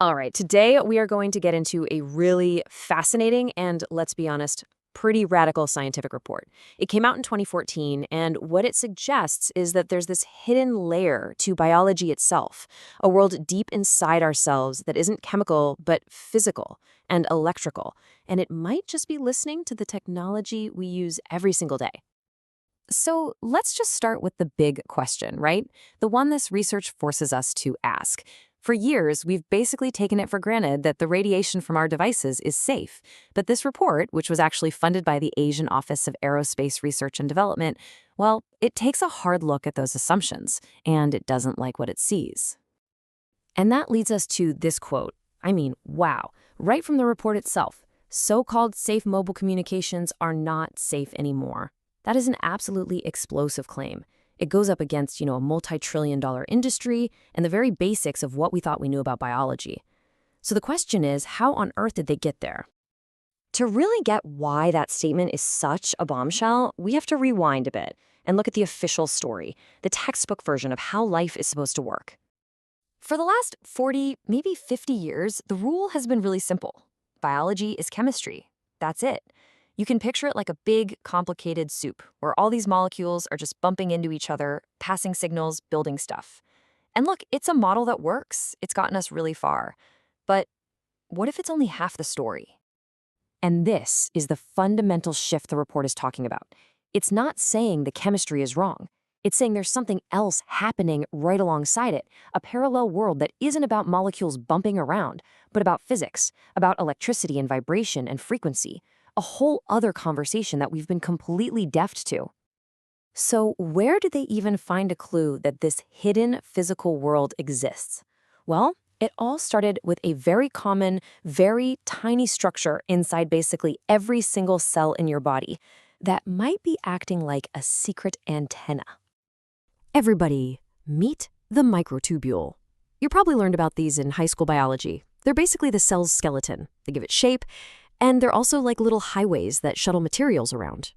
All right, today we are going to get into a really fascinating and, let's be honest, pretty radical scientific report. It came out in 2014, and what it suggests is that there's this hidden layer to biology itself, a world deep inside ourselves that isn't chemical, but physical and electrical, and it might just be listening to the technology we use every single day. So let's just start with the big question, right? The one this research forces us to ask. For years, we've basically taken it for granted that the radiation from our devices is safe. But this report, which was actually funded by the Asian Office of Aerospace Research and Development, well, it takes a hard look at those assumptions, and it doesn't like what it sees. And that leads us to this quote. I mean, wow, right from the report itself. So-called safe mobile communications are not safe anymore. That is an absolutely explosive claim. It goes up against, a multi-trillion-dollar industry and the very basics of what we thought we knew about biology. So the question is, how on earth did they get there? To really get why that statement is such a bombshell, we have to rewind a bit and look at the official story, the textbook version of how life is supposed to work. For the last 40, maybe 50 years, the rule has been really simple. Biology is chemistry. That's it. You can picture it like a big, complicated soup, where all these molecules are just bumping into each other, passing signals, building stuff. And look, it's a model that works. It's gotten us really far. But what if it's only half the story? And this is the fundamental shift the report is talking about. It's not saying the chemistry is wrong. It's saying there's something else happening right alongside it, a parallel world that isn't about molecules bumping around, but about physics, about electricity and vibration and frequency. A whole other conversation that we've been completely deaf to. So where did they even find a clue that this hidden physical world exists? Well, it all started with a very common, very tiny structure inside basically every single cell in your body that might be acting like a secret antenna. Everybody, meet the microtubule. You probably learned about these in high school biology. They're basically the cell's skeleton. They give it shape, and they're also like little highways that shuttle materials around.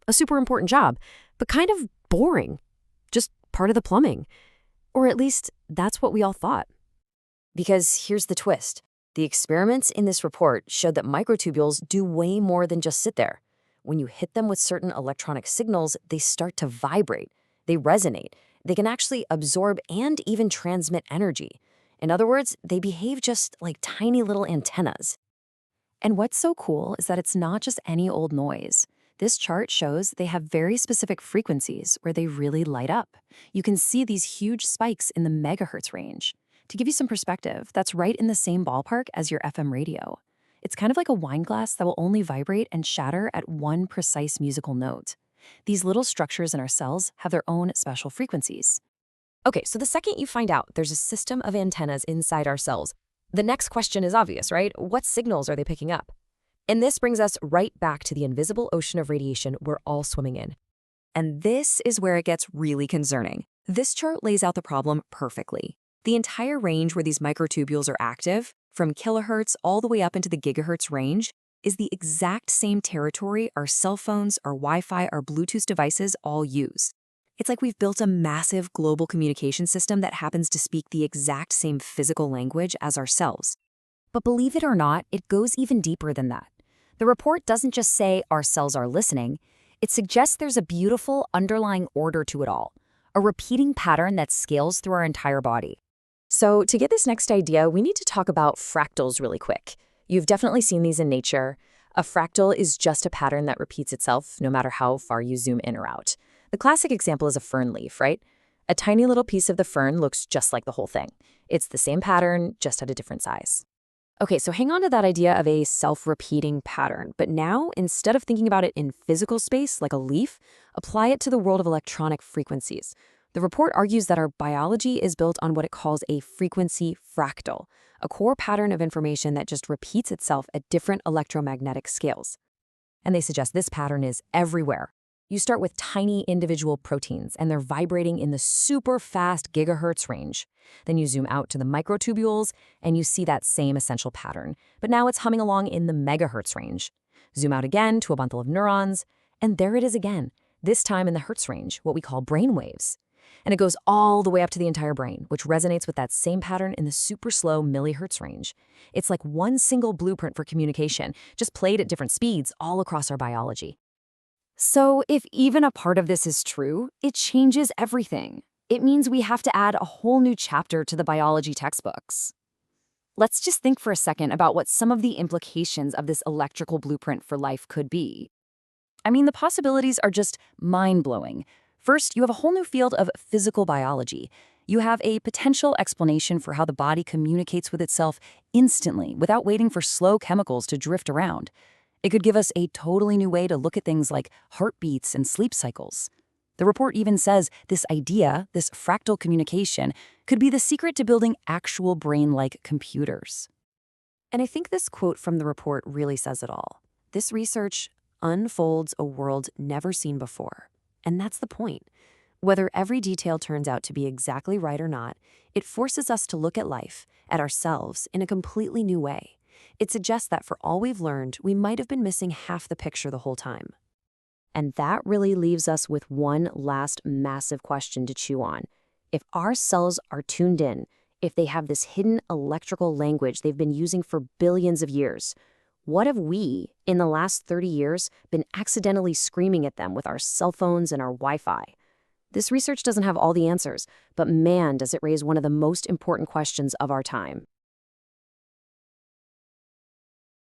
A super important job, but kind of boring. Just part of the plumbing. Or at least, that's what we all thought. Because here's the twist. The experiments in this report showed that microtubules do way more than just sit there. When you hit them with certain electronic signals, they start to vibrate. They resonate. They can actually absorb and even transmit energy. In other words, they behave just like tiny little antennas. And what's so cool is that it's not just any old noise. This chart shows they have very specific frequencies where they really light up. You can see these huge spikes in the megahertz range. To give you some perspective, that's right in the same ballpark as your FM radio. It's kind of like a wine glass that will only vibrate and shatter at one precise musical note. These little structures in our cells have their own special frequencies. Okay, so the second you find out there's a system of antennas inside our cells, the next question is obvious, right? What signals are they picking up? And this brings us right back to the invisible ocean of radiation we're all swimming in. And this is where it gets really concerning. This chart lays out the problem perfectly. The entire range where these microtubules are active, from kilohertz all the way up into the gigahertz range, is the exact same territory our cell phones, our Wi-Fi, our Bluetooth devices all use. It's like we've built a massive global communication system that happens to speak the exact same physical language as ourselves. But believe it or not, it goes even deeper than that. The report doesn't just say our cells are listening, it suggests there's a beautiful underlying order to it all, a repeating pattern that scales through our entire body. So to get this next idea, we need to talk about fractals really quick. You've definitely seen these in nature. A fractal is just a pattern that repeats itself no matter how far you zoom in or out. The classic example is a fern leaf, right? A tiny little piece of the fern looks just like the whole thing. It's the same pattern, just at a different size. Okay, so hang on to that idea of a self-repeating pattern, but now, instead of thinking about it in physical space like a leaf, apply it to the world of electronic frequencies. The report argues that our biology is built on what it calls a frequency fractal, a core pattern of information that just repeats itself at different electromagnetic scales. And they suggest this pattern is everywhere. You start with tiny individual proteins, and they're vibrating in the super fast gigahertz range. Then you zoom out to the microtubules, and you see that same essential pattern. But now it's humming along in the megahertz range. Zoom out again to a bundle of neurons, and there it is again, this time in the hertz range, what we call brain waves. And it goes all the way up to the entire brain, which resonates with that same pattern in the super slow millihertz range. It's like one single blueprint for communication, just played at different speeds all across our biology. So, if even a part of this is true, it changes everything. It means we have to add a whole new chapter to the biology textbooks. Let's just think for a second about what some of the implications of this electrical blueprint for life could be. I mean, the possibilities are just mind-blowing. First, you have a whole new field of physical biology. You have a potential explanation for how the body communicates with itself instantly without waiting for slow chemicals to drift around. It could give us a totally new way to look at things like heartbeats and sleep cycles. The report even says this idea, this fractal communication, could be the secret to building actual brain-like computers. And I think this quote from the report really says it all. This research unfolds a world never seen before. And that's the point. Whether every detail turns out to be exactly right or not, it forces us to look at life, at ourselves, in a completely new way. It suggests that for all we've learned, we might have been missing half the picture the whole time. And that really leaves us with one last massive question to chew on. If our cells are tuned in, if they have this hidden electrical language they've been using for billions of years, what have we, in the last 30 years, been accidentally screaming at them with our cell phones and our Wi-Fi? This research doesn't have all the answers, but man, does it raise one of the most important questions of our time.